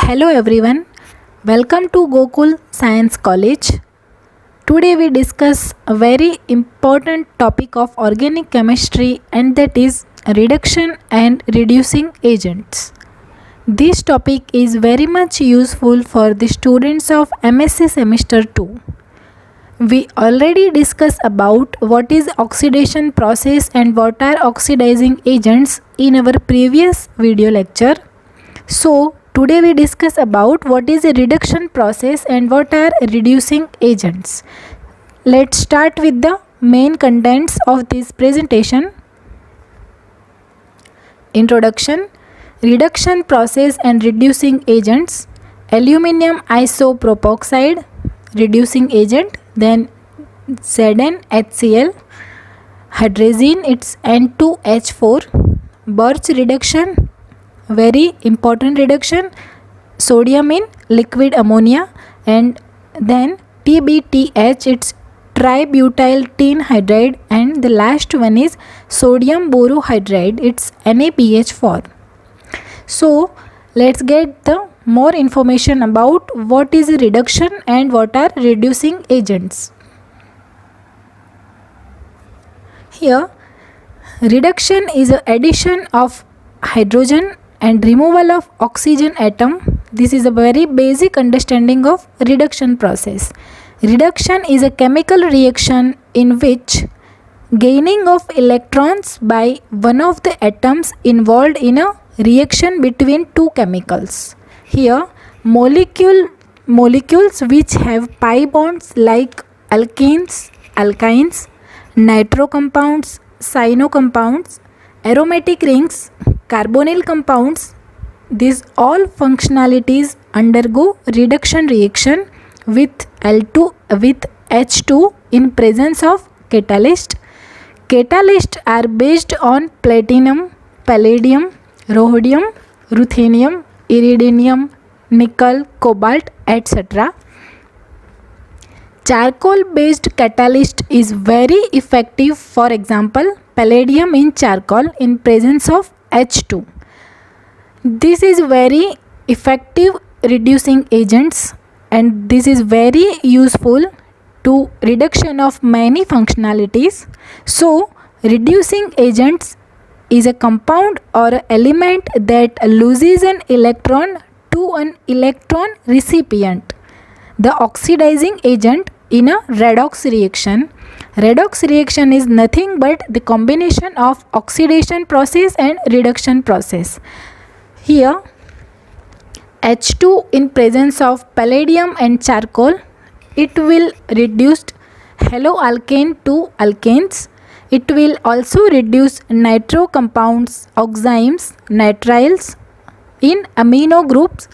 Hello everyone, welcome to Gokul Science College. Today we discuss a very important topic of organic chemistry, and that is reduction and reducing agents. This topic is very much useful for the students of MSc semester 2. We already discussed about what is oxidation process and what are oxidizing agents in our previous video lecture. So today we discuss about what is a reduction process and what are reducing agents. Let's start with the main contents of this presentation. Introduction, reduction process and reducing agents. Aluminium isopropoxide, reducing agent, then ZnHCl, hydrazine, it's N2H4, Birch reduction, very important reduction, sodium in liquid ammonia, and then TBTH, it's tributyl tin hydride, and the last one is sodium borohydride, it's NaBH4. So let's get the more information about what is reduction and what are reducing agents. Here, reduction is the addition of hydrogen and removal of oxygen atom. This is a very basic understanding of reduction process. Reduction is a chemical reaction in which gaining of electrons by one of the atoms involved in a reaction between two chemicals. Here, molecules which have pi bonds like alkenes, alkynes, nitro compounds, cyano compounds, aromatic rings, carbonyl compounds, these all functionalities undergo reduction reaction with H2 in presence of catalyst. Catalysts are based on platinum, palladium, rhodium, ruthenium, iridium, nickel, cobalt, etc. Charcoal based catalyst is very effective. For example, palladium in charcoal in presence of H2. This is very effective reducing agents, and this is very useful to reduction of many functionalities. So reducing agents is a compound or an element that loses an electron to an electron recipient. The oxidizing agent in a redox reaction. Redox reaction is nothing but the combination of oxidation process and reduction process. Here H2 in presence of palladium and charcoal, it will reduce haloalkane to alkanes. It will also reduce nitro compounds, oximes, nitriles in amino groups,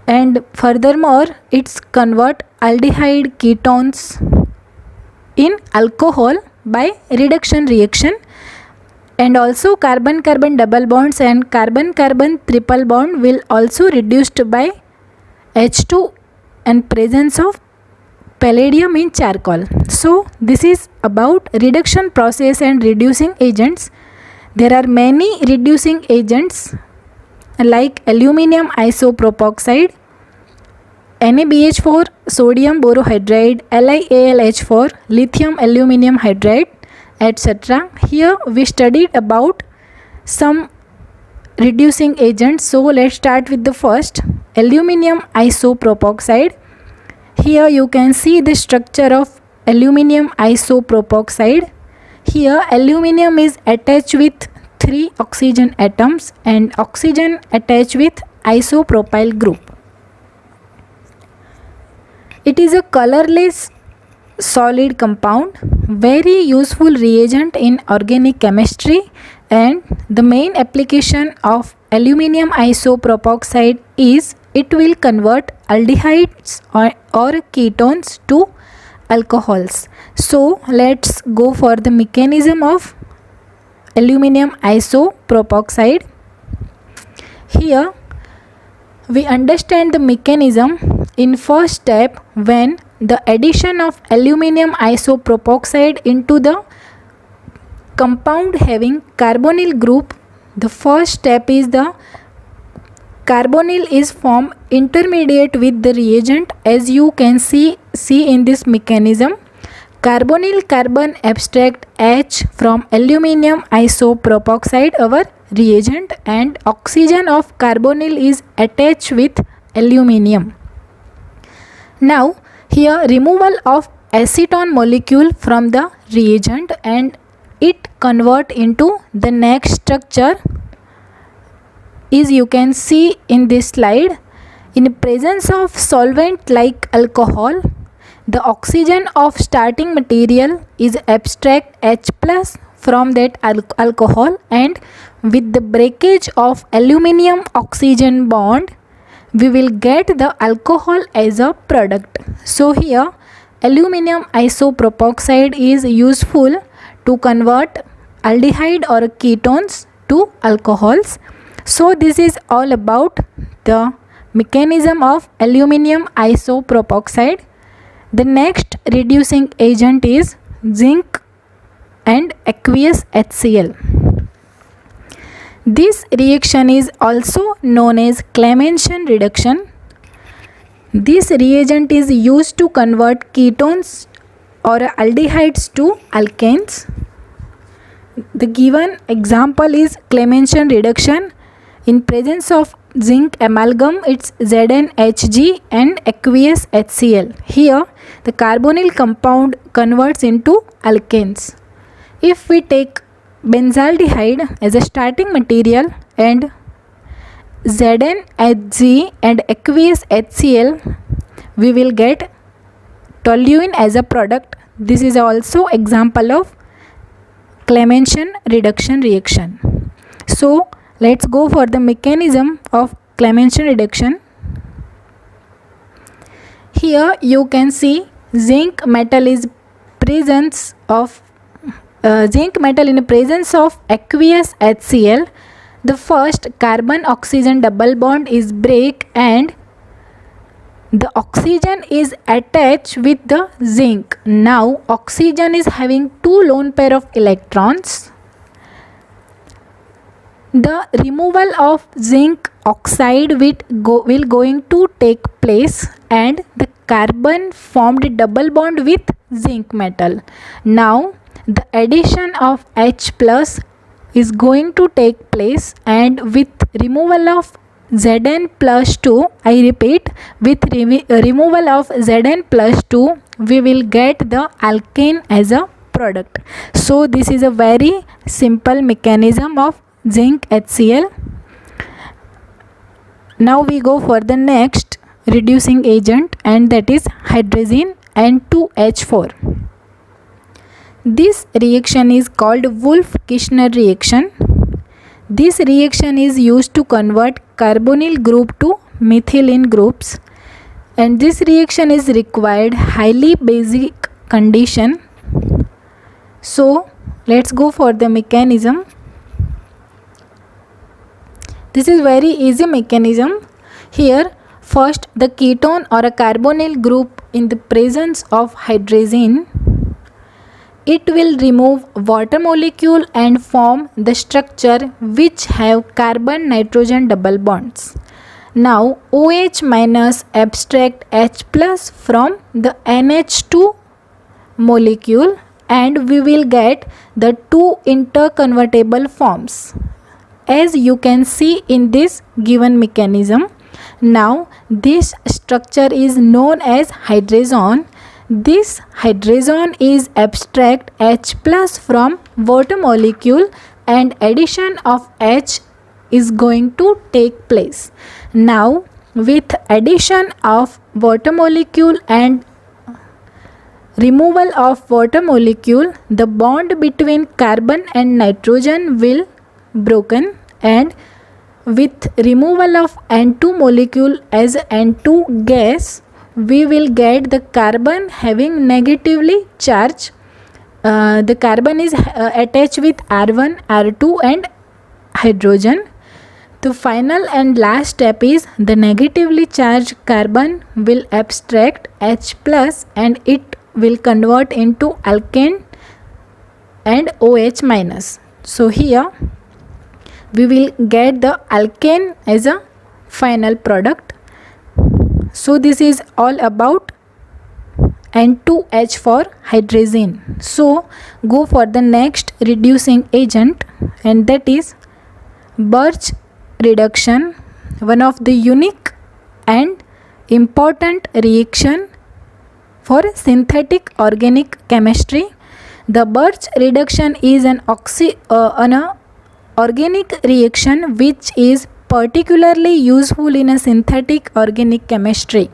and furthermore it's convert aldehyde ketones in alcohol by reduction reaction, and also carbon-carbon double bonds and carbon-carbon triple bond will also reduced by H2 and presence of palladium in charcoal. So this is about reduction process and reducing agents. There are many reducing agents like aluminium isopropoxide, NaBH4, sodium borohydride, LiAlH4, lithium aluminium hydride, etc. Here we studied about some reducing agents. So let's start with the first, aluminium isopropoxide. Here you can see the structure of aluminium isopropoxide. Here aluminium is attached with 3 oxygen atoms and oxygen attached with isopropyl group. It is a colorless solid compound, very useful reagent in organic chemistry, and the main application of aluminium isopropoxide is it will convert aldehydes or ketones to alcohols. So let's go for the mechanism of aluminium isopropoxide. Here we understand the mechanism in first step. When the addition of aluminium isopropoxide into the compound having carbonyl group, the first step is the carbonyl is formed intermediate with the reagent, as you can see in this mechanism. Carbonyl carbon abstract H from aluminium isopropoxide, our reagent, and oxygen of carbonyl is attached with aluminium. Now here removal of acetone molecule from the reagent and it convert into the next structure is you can see in this slide. In presence of solvent like alcohol, the oxygen of starting material is abstract H plus from that alcohol, and with the breakage of aluminium oxygen bond we will get the alcohol as a product. So here aluminium isopropoxide is useful to convert aldehyde or ketones to alcohols. So this is all about the mechanism of aluminium isopropoxide. The next reducing agent is zinc and aqueous HCl. This reaction is also known as Clemmensen reduction. This reagent is used to convert ketones or aldehydes to alkanes. The given example is Clemmensen reduction. In presence of zinc amalgam, it's ZnHg and aqueous HCl. Here the carbonyl compound converts into alkanes. If we take benzaldehyde as a starting material and ZnHg and aqueous HCl, we will get toluene as a product. This is also example of Clemmensen reduction reaction. So let's go for the mechanism of Clemmensen reduction. Here you can see zinc metal is presence of zinc metal in presence of aqueous HCl. The first carbon oxygen double bond is break and the oxygen is attached with the zinc. Now oxygen is having two lone pair of electrons. The removal of zinc oxide will going to take place and the carbon formed double bond with zinc metal. Now the addition of H plus is going to take place, and with removal of Zn plus 2, I repeat, with removal of Zn plus 2 we will get the alkane as a product. So this is a very simple mechanism of zinc HCl. Now we go for the next reducing agent, and that is hydrazine N2H4. This reaction is called Wolff-Kishner reaction. This reaction is used to convert carbonyl group to methylene groups, and this reaction is required highly basic condition. So let's go for the mechanism. This is very easy mechanism. Here first the ketone or a carbonyl group in the presence of hydrazine, it will remove water molecule and form the structure which have carbon nitrogen double bonds. Now OH minus abstract H plus from the NH2 molecule and we will get the two interconvertible forms, as you can see in this given mechanism. Now this structure is known as hydrazone. This hydrazone is abstract H plus from water molecule and addition of H is going to take place. Now with addition of water molecule and removal of water molecule, the bond between carbon and nitrogen will broken, and with removal of N2 molecule as N2 gas, we will get the carbon having negatively charged. The carbon is attached with R1, R2 and hydrogen. The final and last step is the negatively charged carbon will abstract H plus and it will convert into alkane and OH minus. So here we will get the alkane as a final product. So this is all about N2H for hydrazine. So go for the next reducing agent, and that is Birch reduction, one of the unique and important reaction for synthetic organic chemistry. The Birch reduction is an organic reaction which is particularly useful in a synthetic organic chemistry.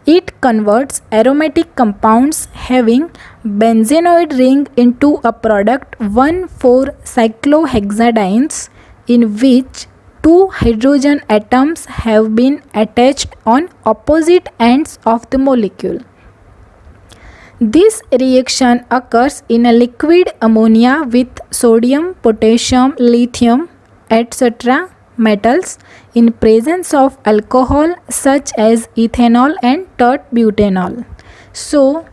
It converts aromatic compounds having benzenoid ring into a product 1,4-cyclohexadienes in which two hydrogen atoms have been attached on opposite ends of the molecule. This reaction occurs in a liquid ammonia with sodium, potassium, lithium, etc. metals in presence of alcohol such as ethanol and tert-butanol. So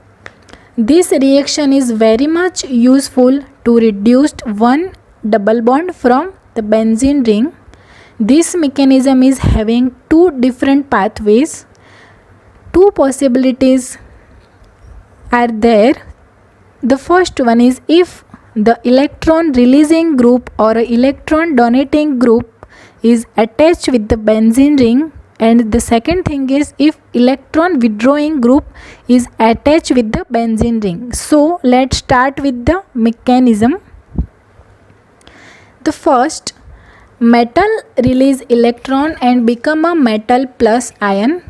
this reaction is very much useful to reduce one double bond from the benzene ring. This mechanism is having two different pathways. Two possibilities are there. The first one is if the electron releasing group or electron donating group is attached with the benzene ring, and the second thing is if electron withdrawing group is attached with the benzene ring. So let's start with the mechanism. The first, metal release electron and become a metal plus ion.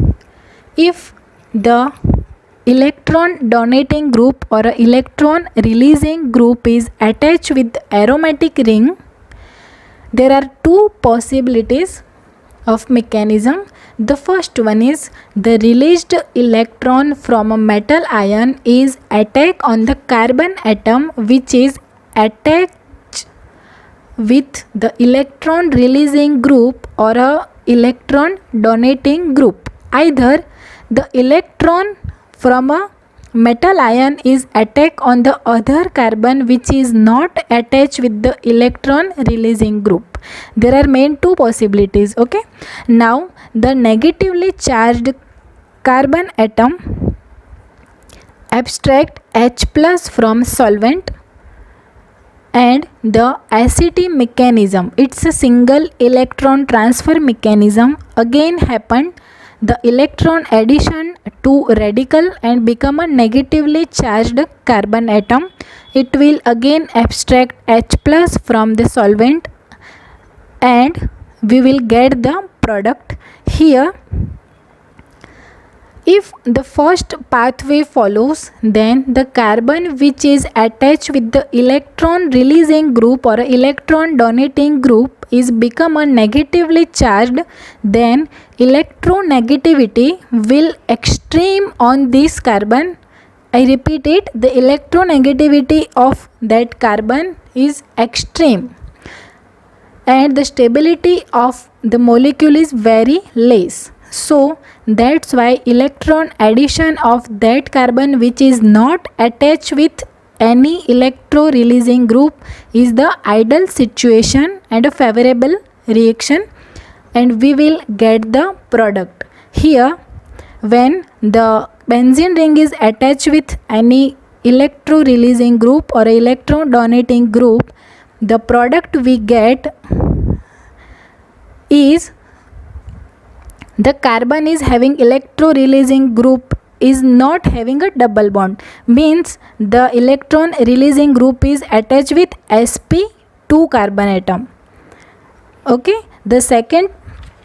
If the electron donating group or a electron releasing group is attached with the aromatic ring, there are two possibilities of mechanism. The first one is the released electron from a metal ion is attack on the carbon atom which is attached with the electron releasing group or a electron donating group. Either the electron from a metal ion is attack on the other carbon which is not attached with the electron releasing group. There are main two possibilities. Okay, now the negatively charged carbon atom abstract H plus from solvent, and the ACT mechanism, it's a single electron transfer mechanism, again happened. The electron addition to radical and become a negatively charged carbon atom. It will again abstract H plus from the solvent and we will get the product. Here, if the first pathway follows, then the carbon which is attached with the electron releasing group or electron donating group is become a negatively charged, then electronegativity will extreme on this carbon. I repeat it, the electronegativity of that carbon is extreme and the stability of the molecule is very less. So that's why electron addition of that carbon which is not attached with any electro releasing group is the ideal situation and a favorable reaction, and we will get the product. Here, when the benzene ring is attached with any electro releasing group or electron donating group, the product we get is the carbon is having electro releasing group is not having a double bond, means the electron releasing group is attached with sp2 carbon atom. Okay, the second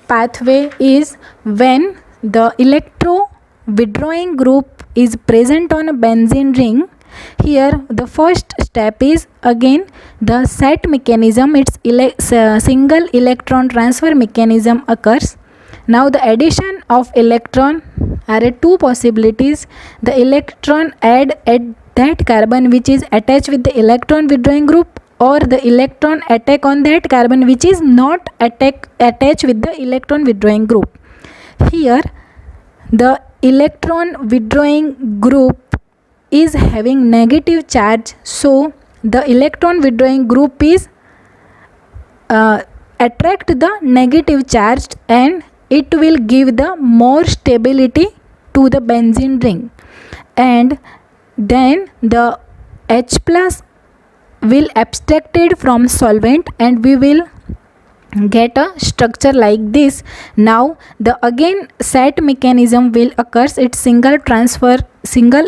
pathway is when the electro withdrawing group is present on a benzene ring. Here the first step is again the SAT mechanism, its single electron transfer mechanism occurs. Now the addition of electron are two possibilities. The electron add at that carbon which is attached with the electron withdrawing group, or the electron attack on that carbon which is not attached with the electron withdrawing group. Here the electron withdrawing group is having negative charge, so the electron withdrawing group is attract the negative charge and it will give the more stability to the benzene ring, and then the H plus will abstracted from solvent and we will get a structure like this. Now the again set mechanism will occurs. It's single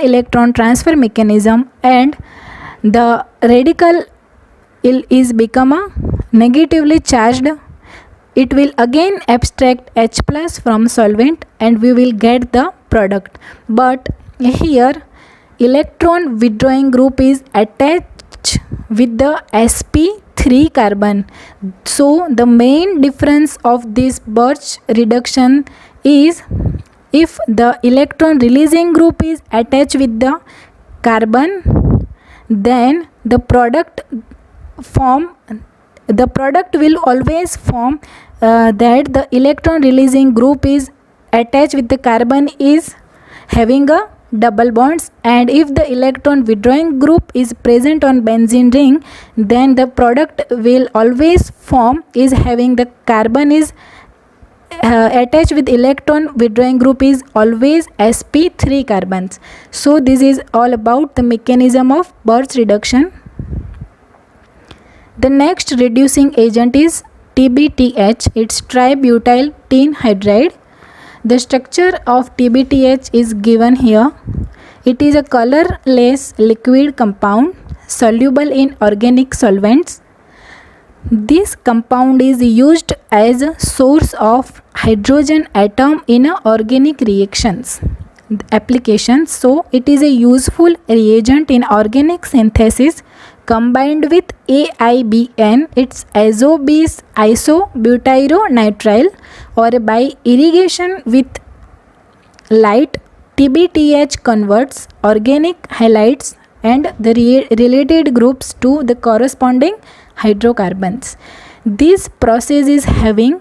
electron transfer mechanism, and the radical is become a negatively charged. It will again abstract H plus from solvent and we will get the product. But here electron withdrawing group is attached with the sp3 carbon. So the main difference of this Birch reduction is, if the electron releasing group is attached with the carbon, then the product will always form that the electron releasing group is attached with the carbon is having a double bonds, and if the electron withdrawing group is present on benzene ring, then the product will always form is having the carbon is attached with electron withdrawing group is always sp3 carbons. So this is all about the mechanism of Birch reduction. The next reducing agent is TBTH. It's tributyl tin hydride. The structure of TBTH is given here. It is a colorless liquid compound soluble in organic solvents. This compound is used as a source of hydrogen atom in organic reactions applications. So it is a useful reagent in organic synthesis. Combined with AIBN, it's isobutyronitrile, or by irrigation with light, TBTH converts organic halides and the related groups to the corresponding hydrocarbons. This process is having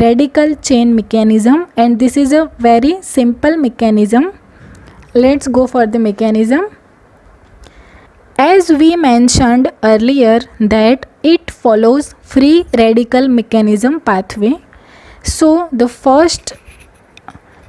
radical chain mechanism, and this is a very simple mechanism. Let's go for the mechanism. As we mentioned earlier that it follows free radical mechanism pathway. So the first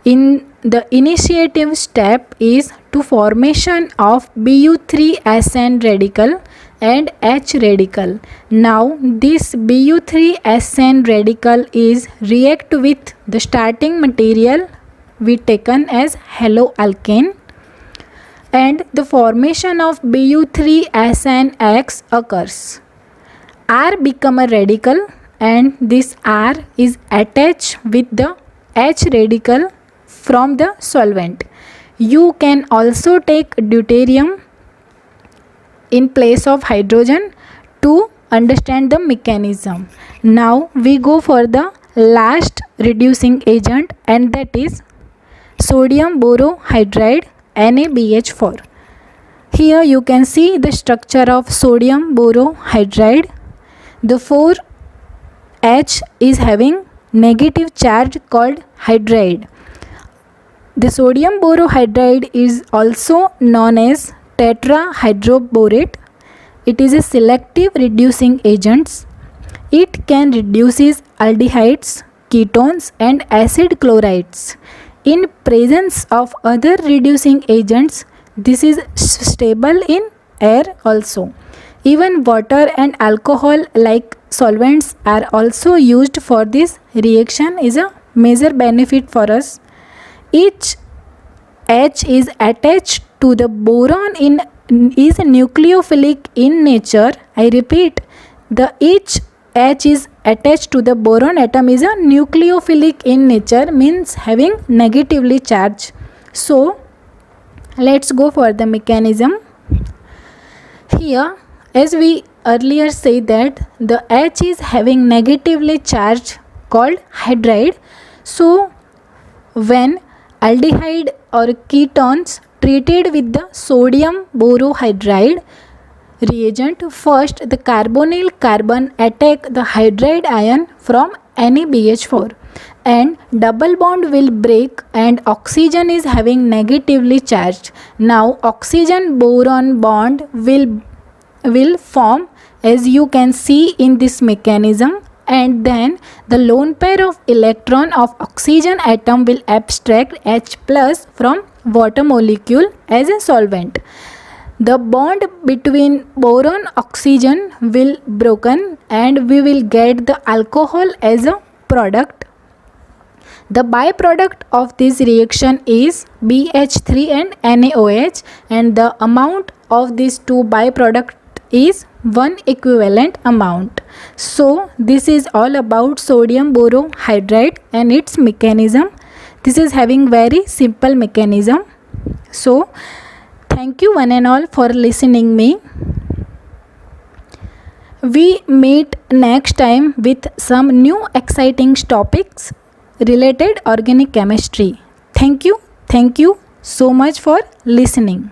in the initiative step is to formation of Bu3SN radical and H radical. Now this Bu3SN radical is react with the starting material we taken as haloalkane, and the formation of Bu3SNX occurs. R become a radical, and this R is attached with the H radical from the solvent. You can also take deuterium in place of hydrogen to understand the mechanism. Now we go for the last reducing agent, and that is sodium borohydride NaBH4. Here you can see the structure of sodium borohydride. The 4H is having negative charge called hydride. The sodium borohydride is also known as tetrahydroborate. It is a selective reducing agent. It can reduces aldehydes, ketones and acid chlorides. In presence of other reducing agents, this is stable in air also. Even water and alcohol like solvents are also used for this reaction. Is a major benefit for us. Each H is attached to the boron is nucleophilic in nature. I repeat, the each H is attached to the boron atom is a nucleophilic in nature, means having negatively charged. So let's go for the mechanism. Here, as we earlier said that the H is having negatively charged called hydride. So when aldehyde or ketones treated with the sodium borohydride reagent, first the carbonyl carbon attack the hydride ion from NaBH4 and double bond will break and oxygen is having negatively charged. Now oxygen boron bond will form, as you can see in this mechanism. and then the lone pair of electron of oxygen atom will abstract H plus from water molecule as a solvent. The bond between boron oxygen will broken and we will get the alcohol as a product. The byproduct of this reaction is BH3 and NaOH, and the amount of these two byproduct is one equivalent amount. So this is all about sodium borohydride and its mechanism. This is having very simple mechanism. So thank you one and all for listening me. We meet next time with some new exciting topics related organic chemistry. Thank you so much for listening.